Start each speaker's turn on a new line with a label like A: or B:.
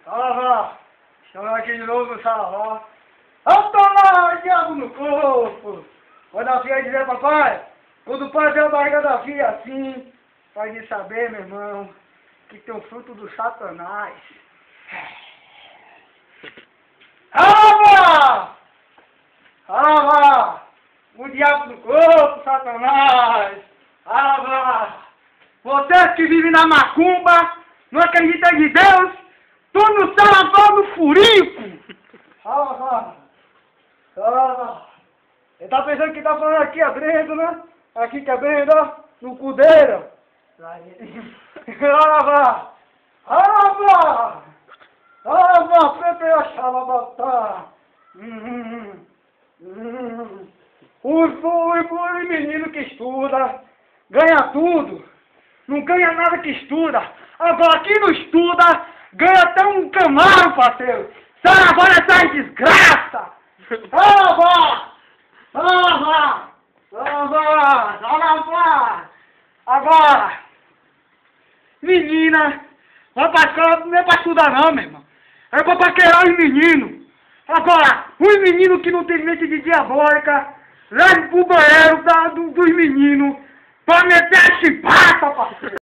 A: Saravá! Estamos aqui de novo no Saravá. Vamos tomar o diabo no corpo! Quando a filha dizer, papai, quando o pai vê a barriga da filha assim, pode saber, meu irmão, que tem o fruto do Satanás. Saravá! Saravá! O diabo no corpo, Satanás! Saravá! Vocês que vivem na macumba, não acreditam em Deus, tô no Saravá do Furico! Saravá! Saravá! Ele tá pensando que tá falando aqui abrindo, né? Aqui que abrindo, ó, no cudeiro. Saravá! Saravá! Saravá! Pepe a xalabatá! Os meninos que estudam, ganha tudo. Não ganha nada que estuda. Agora, quem não estuda, ganha até um camaro, parceiro. Saravá essa desgraça! Saravá! Saravá! Saravá! Saravá! Agora, menina, vai pra escola, não é pra estudar não, meu irmão. É pra paquerar os meninos. Agora, os meninos que não tem mente de diabólica, leve pro banheiro dos meninos pra meter a chibata, parceiro.